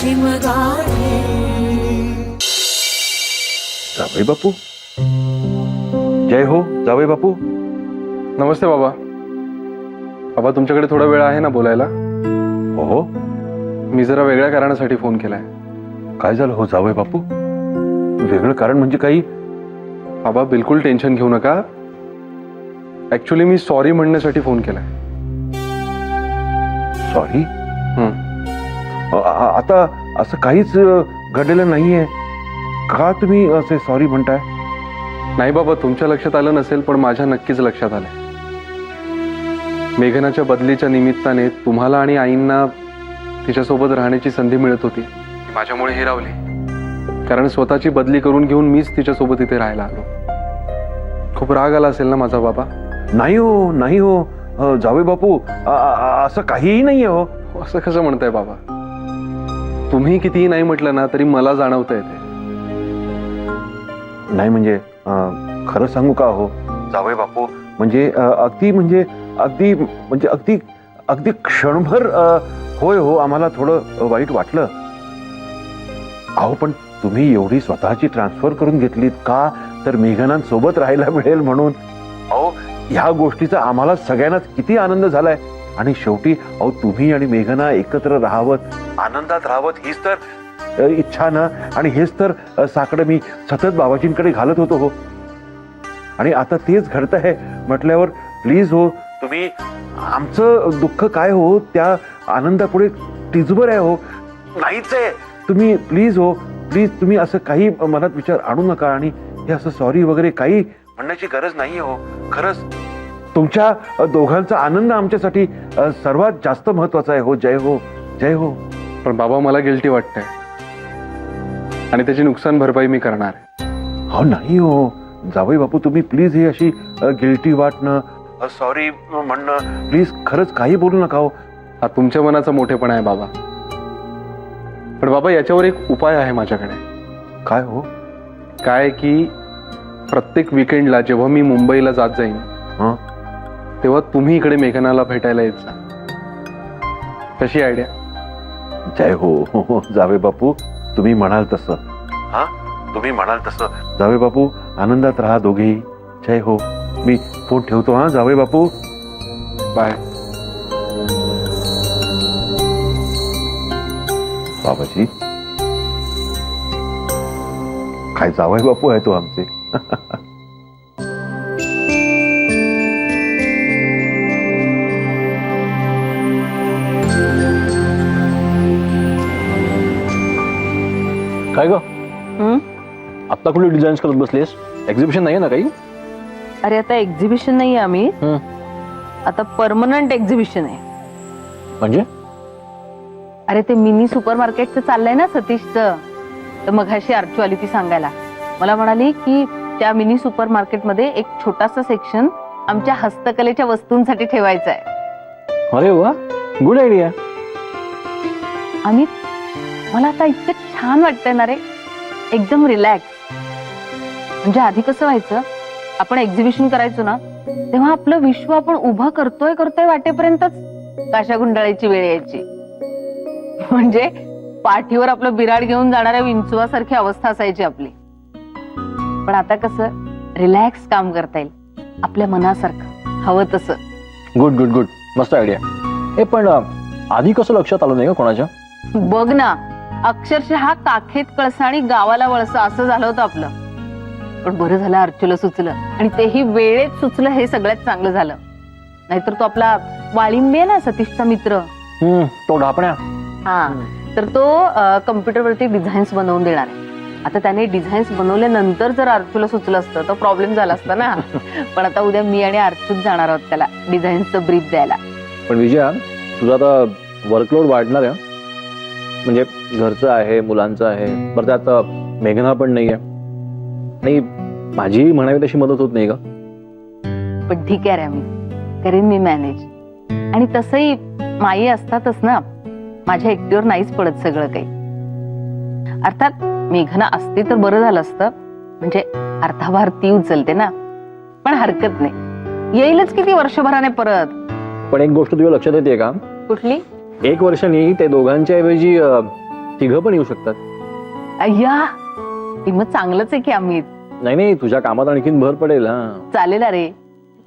शिवगाठी। जावई बापू, जय हो जावई बापू। नमस्ते बाबा। बाबा तुमच्याकडे थोडा वेळ आहे ना बोलायला? हो, मी जरा वेगळ्या कारणासाठी फोन केलाय। काय झालं हो जावई बापू? वेगळं कारण म्हणजे काही? बाबा बिलकुल टेन्शन घेऊ नका। ऍक्च्युली मी सॉरी म्हणण्यासाठी फोन केलाय। सॉरी? आता असं काहीच घडलेलं नाहीये, का तुम्ही असे सॉरी म्हणताय? नाही बाबा, तुमच्या लक्षात आलं नसेल पण माझ्या नक्कीच लक्षात आलंय। मेघनाच्या बदलीच्या निमित्ताने तुम्हाला आणि आईंना तिच्यासोबत राहण्याची संधी मिळत होती, माझ्यामुळे हिरावली। कारण स्वतःची बदली करून घेऊन मीच तिच्यासोबत इथे राहायला आलो। खूप राग आला असेल ना माझा बाबा? नाही हो, नाही हो जावई बापू, असं काहीही नाहीये हो। असं कसं म्हणताय बाबा? तुम्ही कितीही नाही म्हटलं ना तरी मला जाणवतंय ते। नाही म्हणजे खरं सांगू का हो जावई बापू, म्हणजे अगदी अगदी क्षणभर होय हो आम्हाला थोडं वाईट वाटलं। अहो पण तुम्ही एवढी स्वतःची ट्रान्सफर करून घेतलीत का? तर मेघनांसोबत राहायला मिळेल म्हणून। अहो ह्या गोष्टीचा आम्हाला सगळ्यांनाच किती आनंद झालाय। आणि शेवटी अहो तुम्ही आणि मेघना एकत्र राहावत, आनंदात राहावत, हीच तर इच्छा ना। आणि हेच तर साकडं मी सतत बाबाजींकडे घालत होतो हो। आणि आता तेच घडतंय म्हटल्यावर प्लीज हो तुम्ही, आमचं दुःख काय हो त्या आनंदापुढे टिचभर आहे हो, नाहीच आहे। तुम्ही प्लीज हो, प्लीज तुम्ही असं काही मनात विचार आणू नका। आणि हे असं सॉरी वगैरे काही म्हणण्याची गरज नाहीये हो। खरंच तुमच्या दोघांचा आनंद आमच्यासाठी सर्वात जास्त महत्वाचा आहे हो। जय हो, जय हो। पण बाबा मला गिल्टी वाटतंय आणि त्याची नुकसान भरपाई मी करणार आहे। हो नाही हो जावई बापू, तुम्ही प्लीज ही अशी गिल्टी वाटणं, सॉरी म्हणणं, प्लीज खरंच काही बोलू नका हो। हा तुमच्या मनाचा मोठेपणा आहे बाबा। पण बाबा याच्यावर एक उपाय आहे माझ्याकडे। काय हो? काय की प्रत्येक विकेंडला जेव्हा मी मुंबईला जात जाईन तेव्हा तुम्ही इकडे मेघनाला भेटायला येत जा। कशी आयडिया? जय हो जावे बापू, तुम्ही म्हणाल तसं। हा तुम्ही म्हणाल तसं जावे बापू, आनंदात राहा दोघेही। जय हो। मी फोन ठेवतो हा जावे बापू, बाय। बाबाजी काय जावई बापू आहे तो आमचे। काय ग आता कुठे डिझाईन्स करत बसलीस? एक्झिबिशन नाहीये ना काही? अरे आता एक्झिबिशन नाहीये आम्ही, आता परमनंट एक्झिबिशन आहे। म्हणजे? अरे ते मिनी सुपरमार्केटचं चाललंय ना सतीशचं, तर मघाशी अर्चू आली ती सांगायला। मला म्हणाली की त्या मिनी सुपरमार्केटमध्ये एक छोटासा सेक्शन आमच्या हस्तकलेच्या वस्तूंसाठी ठेवायचा आहे। अरे वा, गुड आयडिया। आणि मला आता इतकं छान वाटतंय ना रे, एकदम रिलॅक्स। म्हणजे आधी कसं व्हायचं, आपण एक्झिबिशन करायचो ना तेव्हा आपलं विश्व आपण उभं करतोय वाटेपर्यंतच काशा गुंडाळायची वेळ यायची। म्हणजे पाठीवर आपलं बिराड घेऊन जाणाऱ्या विंचवासारखी अवस्था असायची आपली। पण आता कसं रिलॅक्स काम करता येईल, आपल्या मनासारखं हवं तसं। गुड गुड गुड, मस्त आयडिया। हे पण आधी कसं लक्षात आलं नाही का कोणाच्या? बघ ना, अक्षरशः काखेत कळसा आणि गावाला वळसा असं झालं होतं आपलं। पण बरं झालं अर्चूला सुचलं, आणि तेही वेळेत सुचलं, हे सगळ्यात चांगलं झालं। नाहीतर तो आपला वाळिंबे ना सतीशचा मित्र, तो ढापण्या, हा, तर तो कम्प्युटरवरती डिझाईन्स बनवून देणार आहे। आता त्याने डिझाईन्स बनवल्यानंतर जर अर्चूला सुचलं असतं तर प्रॉब्लेम झाला असता ना। पण आता उद्या मी आणि अर्चूच जाणार आहोत त्याला डिझाईन्सचं ब्रीफ द्यायला। पण विजया, तुझा आता वर्कलोड वाढणार आहे, म्हणजे घरचं आहे, मुलांचं आहे, बरं त्यात मेघना पण नाहीये, आणि माझी म्हणावी तशी मदत होत नाही का? पण ठीक आहे रे, मी करीन, मी मॅनेज। आणि तसंही माई असतातच ना, माझ्या एकटीवर नाहीच पडत सगळं काही। अर्थात मेघना असते तर बरं झालं असतं, म्हणजे अर्थाभार ती उचलते ना। पण हरकत नाही, येईलच किती वर्षभराने परत। पण एक गोष्ट तुझ्या लक्षात येते का? कुठली? 1 वर्षांनी ते दोघांच्या ऐवजी तिघं पण येऊ शकतात. अय्या ती मग चांगलंच आहे की अमित. नाही नाही, तुझ्या कामात आणखीन भर पडेल. हा चालेल अरे,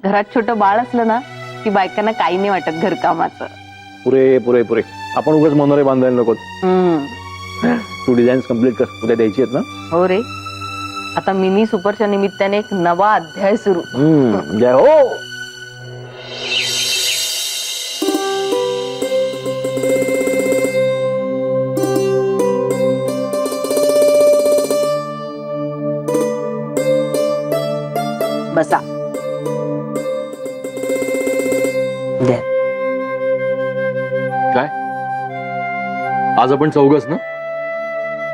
घरात छोटं बाळ असलं ना की बायकांना काही नाही वाटत घरकामाचं. पुरे पुरे पुरे. आपण उगाच मनोरे बांधायला नको. तू डिझाईन्स कम्प्लीट कर, उद्या द्यायची आहेत ना. हो रे, आता मिनी सुपरच्या निमित्ताने एक नवा अध्याय सुरू. जय हो. बसा. द्या. काय आज आपण चौघच ना.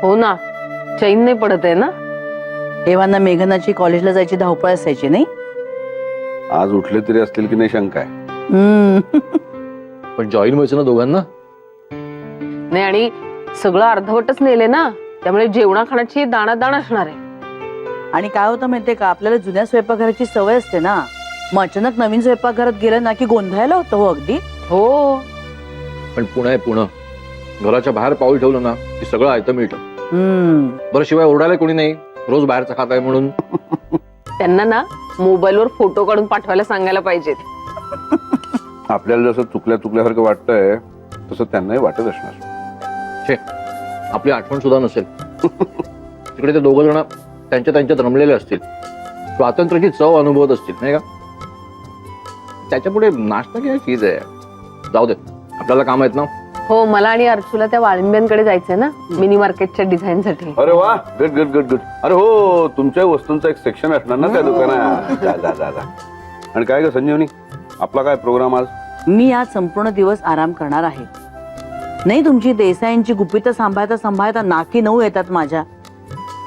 हो ना, चैन नाही पडत आहे ना. तेव्हा मेघनाची कॉलेजला जायची धावपळ असायची नाही. आज उठले तरी असतील की नाही शंका आहे. पण जॉईन व्हायचं ना दोघांना. नाही, आणि सगळं अर्धवटच नेले ना, त्यामुळे जेवणा खाण्याची दाणादाण असणार आहे. आणि काय होतं माहितीये का, आपल्याला जुन्या स्वयंपाकघराची सवय असते ना, मग अचानक नवीन स्वयंपाकघरात गेलं ना की गोंधळायला होतं. हो अगदी. हो, पण पुणे आहे पुणे. घराच्या बाहेर पाऊल ठेवलं ना की सगळं आयतं मिळतं. बरं, शिवाय ओरडायला कोणी नाही, रोज बाहेरचं खात आहे म्हणून. त्यांना ना मोबाईलवर फोटो काढून पाठवायला सांगायला पाहिजेत. आपल्याला जसं चुकल्यासारखं वाटतंय तसं त्यांनाही वाटत असणार. छे, आपली आठवण सुद्धा नसेल. तिकडे ते दोघं जण त्यांच्यात रमलेले असतील, स्वातंत्र्याची चव अनुभवत असतील नाही का. त्याच्यापुढे नाश्ता किंवा चीज आहे. जाऊ दे, आपल्याला काम आहेत ना. हो, मला आणि अर्चूला त्या वाळिंब्यांकडे जायचंय ना, मिनी मार्केटच्या डिझाईन साठी. अरे वा, गुड गुड गुड गुड. अरे हो, तुमच्या वस्तूंचा एक सेक्शन असणार ना त्या दुकानात. जा जा जा जा. आणि काय ग संजीवनी, आपला काय प्रोग्राम आज. मी आज संपूर्ण दिवस आराम करणार आहे. नाही, तुमची देसाईंची गुपितं सांभाळता सांभाळता नाकी नऊ येतात माझ्या.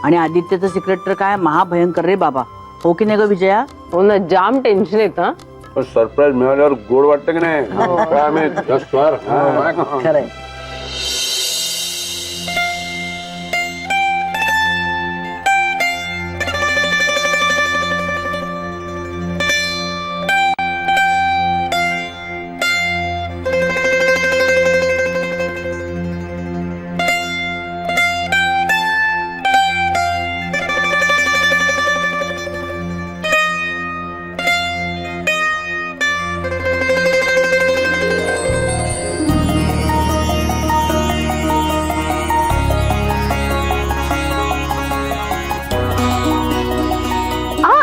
आणि आदित्यचं सिक्रेट तर काय महाभयंकर रे बाबा. हो की नाही ग विजया. हो ना, जाम टेन्शन येतं. पण सरप्राईज मिळाल्यावर गोड वाटतं की नाही. काय आम्ही just sir. हा. खरंय.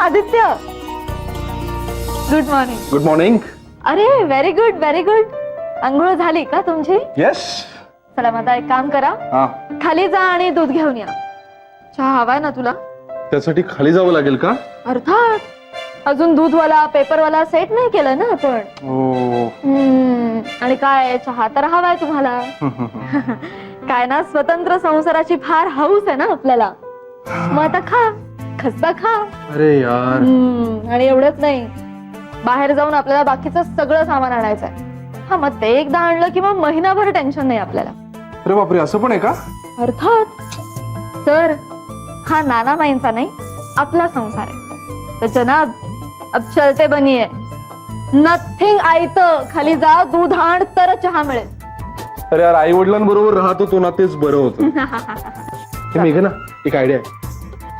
Aditya, good morning. Good morning. अरे व्हेरी गुड व्हेरी गुड. अंघोळ झाली का तुमची? येस. चला मग आता एक काम करा, खाली जा आणि दूध घेऊन या. चहा हवाय ना तुला? त्यासाठी खाली जावं लागेल का? अर्थात. अजून दूधवाला पेपरवाला सेट नाही केलं ना आपण. आणि काय, चहा तर हवाय तुम्हाला. काय ना, स्वतंत्र संसाराची फार हौस आहे ना आपल्याला. मग आता खा, खस्ता खा. अरे यार. आणि एवढंच नाही, बाहेर जाऊन आपल्याला बाकीचं सगळं सामान आणायचंय. हा, मग ते एकदा आणलं की मग महिनाभर टेन्शन नाही आपल्याला. अरे बापरे, असं पण आहे का? अर्थात. तर हा नाना माईंचा नाही, आपला संसार आहे. तर जनाब, अब चलते बनिये. नथिंग आयतं. खाली जा, दूध आण, तर चहा मिळेल. अरे यार, आई वडिलांबरोबर राहत होतो ना, तेच बरं होतं. मेघना, एक आयडिया आहे.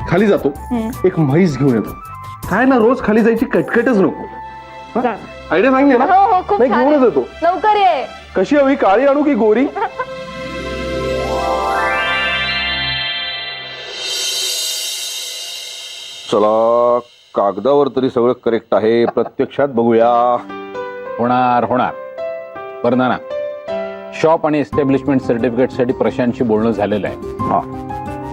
खाली जातो, एक म्हैस घेऊन येतो. काय ना, रोज खाली जायची कटकटच नको. आयडिया सांगली ना. हो हो, खूप नाही, छान घेऊनच आहे. येतो. लवकर ये. कशी हवी, काळी आणू की गोरी? चला, कागदावर तरी सगळं करेक्ट आहे, प्रत्यक्षात बघूया. होणार होणार. बरं ना, शॉप आणि एस्टॅब्लिशमेंट सर्टिफिकेटसाठी प्रशांतशी बोलणं झालेलं आहे. हा,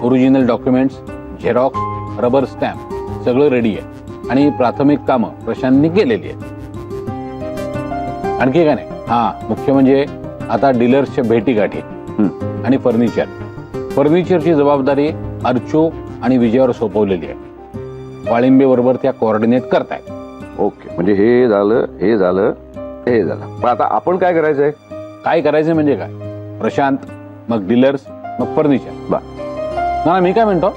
original documents, Xerox, rubber stamp सगळं रेडी आहे आणि प्राथमिक कामं प्रशांतनी केलेली आहेत. आणखी काय नाही. हा, मुख्य म्हणजे आता डीलर्सच्या भेटीगाठी आणि फर्निचरची जबाबदारी अर्चो आणि विजयावर सोपवलेली आहे. वाळिंबे बरोबर त्या कोऑर्डिनेट करतायत. ओके. म्हणजे हे झालं, हे झालं, हे झालं. पण आता आपण काय करायचंय? काय करायचं म्हणजे काय, प्रशांत, मग डीलर्स, मग फर्निचर. ना, मी काय म्हणतो,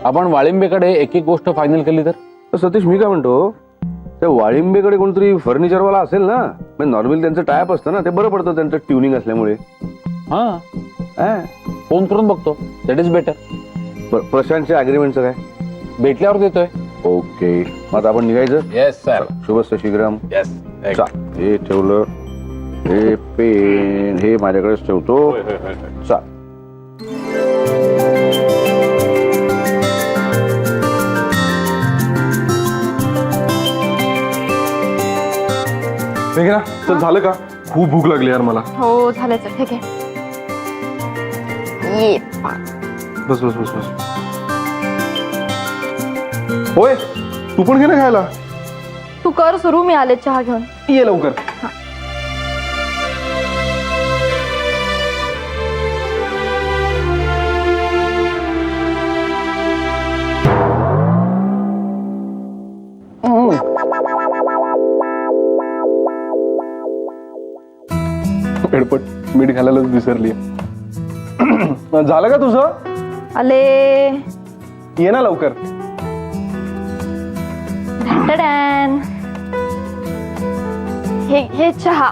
आपण वाळिंबेकडे एक एक गोष्ट फायनल केली तर. सतीश, मी काय म्हणतो, त्या वाळिंबेकडे कोणतरी फर्निचरवाला असेल ना. म्हणजे नॉर्मली त्यांचं टायअप असतं ना, ते बरं पडतं त्यांचं ट्युनिंग असल्यामुळे. हा, फोन करून बघतो, दॅट इज बेटर. प्रशांतच्या अग्रीमेंटचं काय? भेटल्यावर देतोय. ओके, मग आता आपण निघायचं. Yes sir. शुभस्य शीघ्रम. येस. हे ठेवलं, हे पेन हे माझ्याकडेच ठेवतो. चा मेघना चल, झालं का? खूप भूक लागली यार मला. हो झालं चल, ठीक आहे. ये बस बस बस बस. होय, तू पण घे ना खायला. तू कर सुरू, मी आले चहा घेऊन. ये लवकर. पेडपट मीठ घालायलाच विसरली. झालं का तुझं? आले. ये ना लवकर. टडॅन. हे चहा.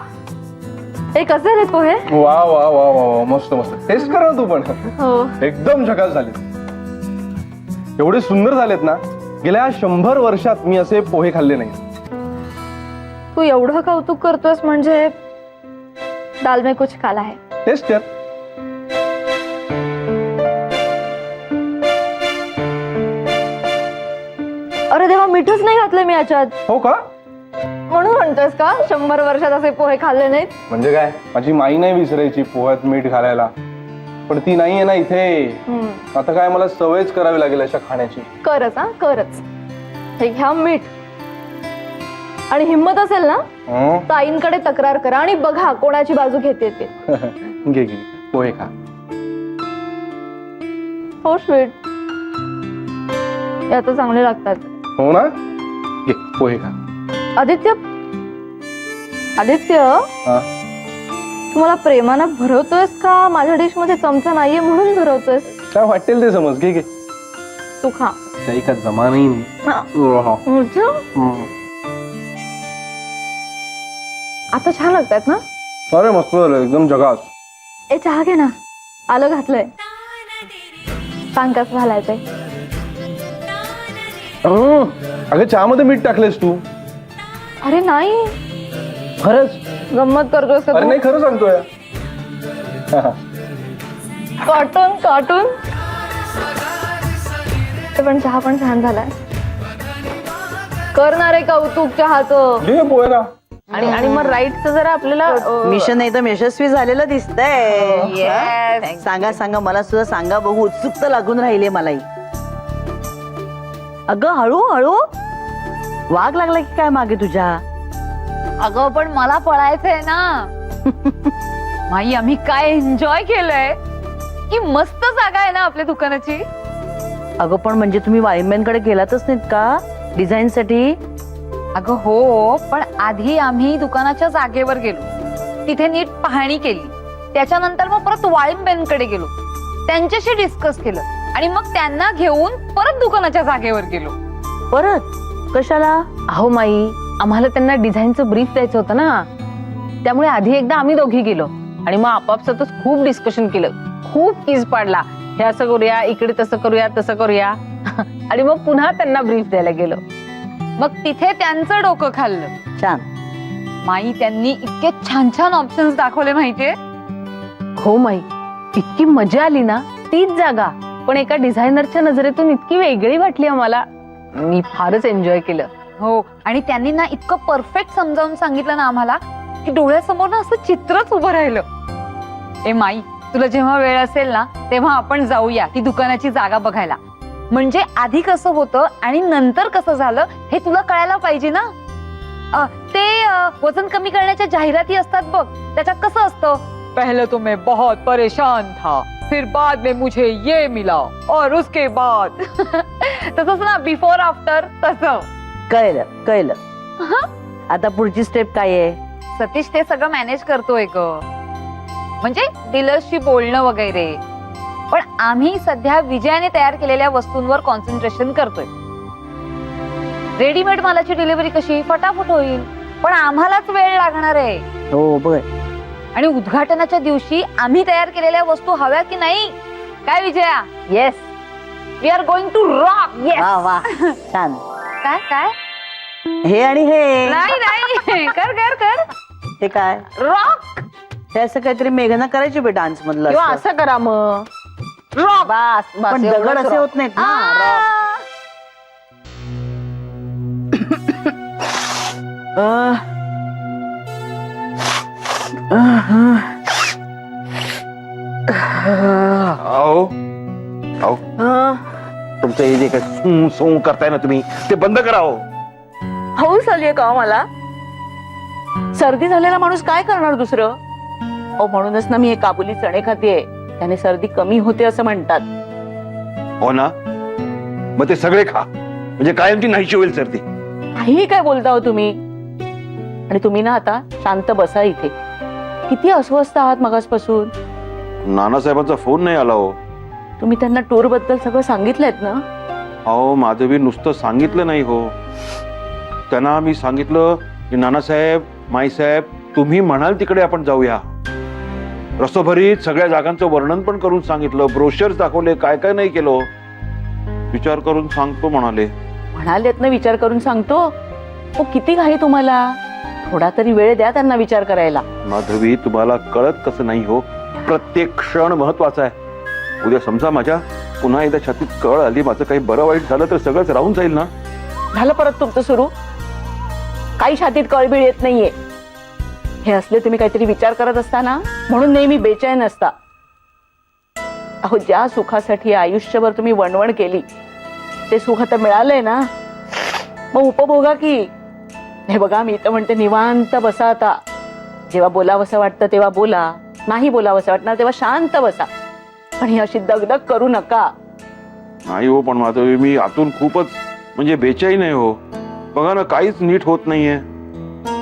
हे कसे रे पोहे? वा वा वा वा वा, मस्त मस्त. टेस्ट कर ना तू पण. हो. एकदम झकास झाले. एवढे सुंदर झालेत ना, गेल्या 100 वर्षात मी असे पोहे खाल्ले नाही. तू एवढं कौतुक करतोस म्हणजे दाल में कुछ काला है. टेस्ट कर. अरे देवा, मीठच नाही घातलं मी याच्यात. हो का? म्हणून म्हणतोस का 100 वर्षात असे पोहे खाल्ले नाहीत? म्हणजे काय, माझी माई नाही विसरायची पोह्यात मीठ घालायला, पण ती नाहीये ना इथे. आता काय मला सवयच करावी लागेल अशा खाण्याची. करच हा, करच. हे घ्या मीठ. आणि हिम्मत असेल ना तर आईंकडे तक्रार करा आणि बघा कोणाची बाजू घेते ते. घे घे पोहे खा. हो स्वीट, यात चांगले लागतात. हो ना, घे पोहे खा. आदित्य, आदित्य, हा? तू मला प्रेमानं भरवतोयस का माझ्या डिश मध्ये चमचा नाहीये म्हणून भरवतोयस? काय वाटेल ते समज. घे घे. तू खा. काही का जमा नाही. आता छान लागतात ना? अरे मस्त झालं, एकदम झकास. ए चहा घे ना, आलं घातलंय. सांग कसं घालायचंय. अगं चहामध्ये मीठ टाकलेस तू? अरे नाही, खरंच? गंमत करतोस का अरे तू? नाही, खरं सांगतोय. Cartoon cartoon. पण चहा पण छान झालाय. करणार आहे कौतुक चहाचं. घे पोहे का. आणि मग राईटचं जरा आपल्याला मिशन एकदम यशस्वी झालेलं दिसतंय. Yes. सांगा सांगा, मला सुद्धा सांगा बघू, उत्सुकता लागून राहिली मलाही. अगं हळू हळू, वाघ लागला की काय मागे तुझ्या? अगं पण मला पळायचंय ना. माई, आम्ही काय एन्जॉय केलंय. की मस्त जागा आहे ना आपल्या दुकानाची. अगं पण म्हणजे तुम्ही वाईमॅनकडे गेलातच नाहीत का डिझाईन साठी? अगं हो, पण आधी आम्ही दुकानाच्या जागेवर गेलो, तिथे नीट पाहणी केली. त्याच्यानंतर मग परत वाळिंबेंकडे गेलो, त्यांच्याशी डिस्कस केलं आणि मग त्यांना घेऊन परत दुकानाच्या जागेवर गेलो. परत कशाला? अहो माई, आम्हाला त्यांना डिझाईनचं ब्रीफ द्यायचं होतं ना, त्यामुळे आधी एकदा आम्ही दोघी गेलो आणि मग आपापसातच खूप डिस्कशन केलं, खूप कीज पाडला. हे असं करूया, इकडे तसं करूया, तसं करूया. आणि मग पुन्हा त्यांना ब्रीफ द्यायला गेलो. मग तिथे त्यांचं डोकं खाल्लं. छान. माई, त्यांनी इतके छान छान ऑप्शन्स दाखवले माहितीये. हो माई, इतकी मजा आली ना. तीच जागा पण एका डिझायनरच्या नजरेतून इतकी वेगळी वाटली आम्हाला. मी फारच एन्जॉय केलं. हो, आणि त्यांनी ना इतकं परफेक्ट समजावून सांगितलं ना आम्हाला की डोळ्यासमोर ना असं चित्रच उभं राहिलं. ए माई, तुला जेव्हा वेळ असेल ना तेव्हा आपण जाऊया ती दुकानाची जागा बघायला. म्हणजे आधी कसं होतं आणि नंतर कसं झालं हे तुला कळायला पाहिजे ना. ते वजन कमी करण्याच्या जाहिराती असतात बघ, त्याच्यात कसं असतं, पहले तो मैं बहुत परेशान था, फिर बाद में मुझे ये मिला और उसके बाद. तसंच ना, बिफोर आफ्टर तसं. कळलं कळलं. आता पुढची स्टेप काय आहे? सतीश ते सगळं मॅनेज करतोय ग, म्हणजे डीलर्सशी बोलणं वगैरे. पण आम्ही सध्या विजयाने तयार केलेल्या वस्तूंवर कॉन्सन्ट्रेशन करतोय. रेडीमेड मालाची डिलिव्हरी कशी फटाफट होईल, पण आम्हालाच वेळ लागणार आहे. हो बर. आणि उद्घाटनाच्या दिवशी आम्ही तयार केलेल्या वस्तू हव्या की नाही काय Vijaya? Yes, we are going to rock. Yes. वा वा छान. काय काय? हे आणि हे नाही नाही, कर कर कर. हे काय रॉक हे असं काहीतरी मेघना करायची बे डान्स मधलं किंवा असं. असं करा मग. रॉक. बस बस पण एवढंच दगड असे rock. होत नाहीत ना. अहो अहो तुमचं हे जे काय सू सू करताय ना तुम्ही ते बंद करा हो. हौस आलीये का हो मला? सर्दी झालेला माणूस काय करणार दुसरं? हो म्हणूनच ना मी हे काबुली चणे खातेय. त्याने सर्दी कमी होते असं म्हणतात. हो ना, मग ते सगळे खा म्हणजे कायमची नाहीशी होईल सर्दी. काही काय बोलता हो तुम्ही? आणि तुम्ही ना आता शांत बसा इथे. किती अस्वस्थ आहात मगासपासून. नानासाहेबांचा फोन नाही आला हो. तुम्ही त्यांना टूर बद्दल सगळं सांगितलंय ना? अहो माधवी नुसतं सांगितलं नाही हो. त्यांना मी सांगितलं की नानासाहेब माईसाहेब तुम्ही म्हणाल तिकडे आपण जाऊया. रसोभरीत सगळ्या जागांचं वर्णन पण करून सांगितलं, ब्रोशर्स दाखवले, काय काय नाही केलं. विचार करून सांगतो म्हणाले. म्हणालेत ना विचार करून सांगतो. हो किती घाई तुम्हाला. थोडा तरी वेळ द्या त्यांना विचार करायला. माधवी तुम्हाला कळत कसं नाही हो, प्रत्येक क्षण महत्वाचा आहे. उद्या समजा माझ्या पुन्हा एकदा छातीत कळ आली, माझं काही बरं वाईट झालं तर सगळंच राहून जाईल ना. झालं परत तुमचं सुरू. काही छातीत कळबीळ येत नाहीये. हे असले तुम्ही काहीतरी विचार करत असता ना, म्हणून नेहमी बेचैन असता. अहो ज्या सुखासाठी आयुष्यभर तुम्ही वणवण केली ते सुख आता मिळालंय ना, मग उपभोगा की. हे बघा मी तर म्हणते निवांत बसा आता. जेव्हा बोलावंसं वाटतं तेव्हा बोला, नाही बोलावंसं वाटणार तेव्हा शांत बसा. पण ही अशी दगदग करू नका. नाही हो, पण माधवी मी आतून खूपच म्हणजे बेचैन आहे हो. बघा ना काहीच नीट होत नाहीये.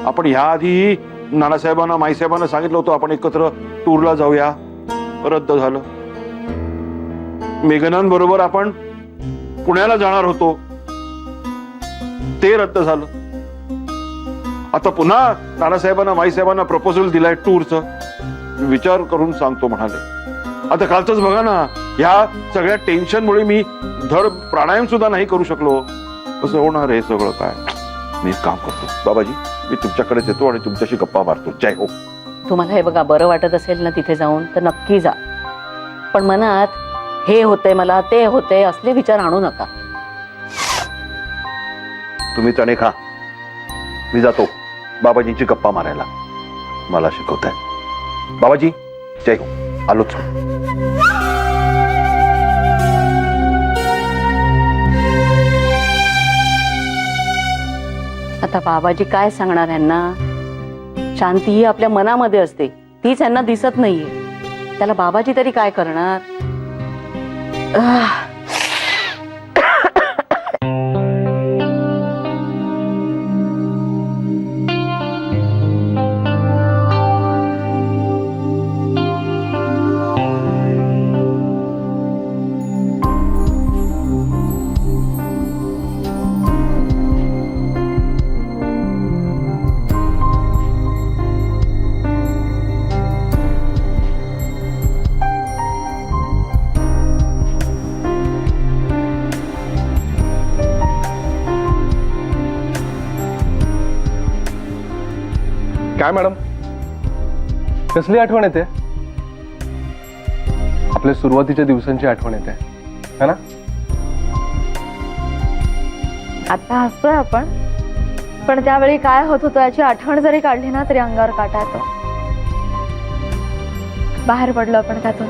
आपण ह्या आधी नानासाहेबांना माईसाहेबांना सांगितलं होतं आपण एकत्र टूरला जाऊया, रद्द झालं. मेघनांबरोबर आपण पुण्याला जाणार होतो, ते रद्द झालं. आता पुन्हा नानासाहेबांना माईसाहेबांना प्रपोजल दिलाय टूरचं, विचार करून सांगतो म्हणाले. आता कालच बघा ना, ह्या सगळ्या टेन्शनमुळे मी धड प्राणायाम सुद्धा नाही करू शकलो. कसं होणार हे सगळं काय? मी एक काम करतो बाबाजी, मी तुमच्याकडेच येतो आणि तुमच्याशी गप्पा मारतो. जय हो. तुम्हाला हे बघा बरं वाटत असेल ना तिथे जाऊन तर नक्की जा. पण मनात हे होतंय मला ते होतंय असले विचार आणू नका. तुम्ही चणे खा, मी जातो बाबाजींची गप्पा मारायला. मला शिकवताय बाबाजी. जय हो. आलोच. आता बाबाजी काय सांगणार यांना? शांती ही आपल्या मनामध्ये असते, तीच यांना दिसत नाहीये. त्याला बाबाजी तरी काय करणार? काय मॅडम, कसली आठवण येते? आपल्या सुरुवातीच्या दिवसांची आठवण येते है ना? आता हसतोय आपण, पण त्यावेळी काय होत होतं याची आठवण जरी काढली ना तरी अंगावर काटा येतो. बाहेर पडलो आपण त्यातून.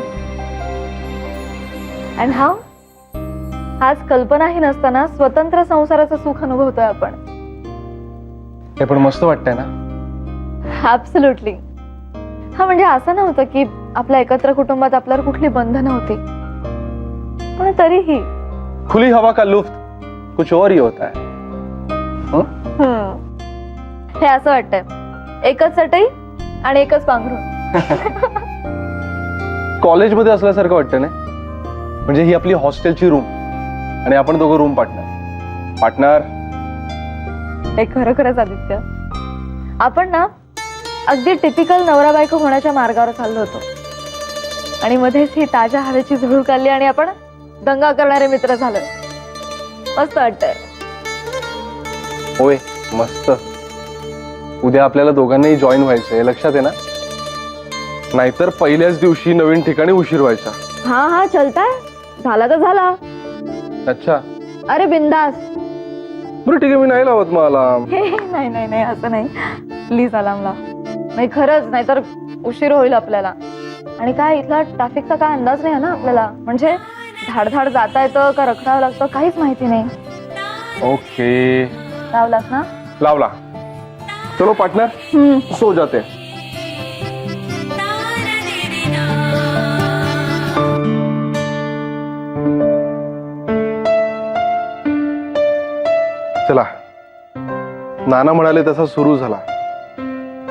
अँड आज कल्पनाही नसताना स्वतंत्र संसाराचं सुख अनुभवतोय आपण. हे पण मस्त वाटतंय ना? ऍब्सोल्युटली. हा म्हणजे असं नव्हतं की आपल्या एकत्र कुटुंबात आपल्यावर कुठली बंधनं होती, पण तरीही खुली हवा का लुफ्त कुछ और ही होता है. हे असं वाटतंय एकच चटई आणि एकच पांघरूण. कॉलेजमध्ये असल्यासारखं वाटतं ना. म्हणजे ही आपली हॉस्टेलची रूम आणि आपण दोघं रूम पार्टनर. हे खरोखरच आदित्य, आपण ना अगदी टिपिकल नवरा बायको होण्याच्या मार्गावर चाललो होतो. आणि मध्येच ही ताज्या हवेची झुळूक आली आणि आपण दंगा करणारे मित्र झालो. मस्त वाटतंय. होय, मस्त. उद्या आपल्याला दोघांनाही जॉईन व्हायचंय, लक्षात आहे ना? नाहीतर पहिल्याच दिवशी नवीन ठिकाणी उशीर व्हायचा. हा चलताय. झाला तर झाला. अच्छा, अरे बिंदास. बरं ठीक आहे, मी नाही लावत मला. नाही नाही नाही, असं नाही प्लीज अलार्म लाव. नाही खरंच, नाहीतर उशीर होईल आपल्याला. आणि काय इथला ट्रॅफिकचा काय अंदाज नाही आहे ना आपल्याला. म्हणजे धाडधाड जाता येतं का रखडावं लागतं काहीच माहिती नाही. ओके, लावलास ना? लावला. चलो पार्टनर, सो जाते. चला, नाना म्हणाले तसा सुरू झाला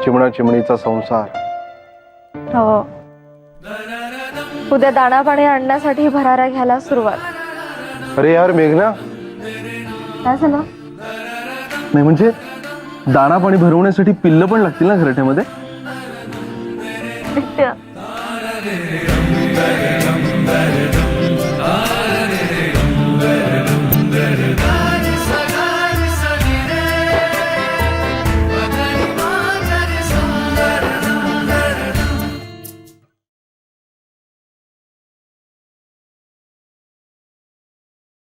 चिमणा चिमणीचा संसार. हो. उद्या दाणा पाणी आणण्यासाठी भराऱ्या घ्यायला सुरुवात. अरे यार मेघना, काय झालं? नाही म्हणजे दाणा पाणी भरवण्यासाठी पिल्ल पण लागतील ना घरट्यामध्ये? नित्य.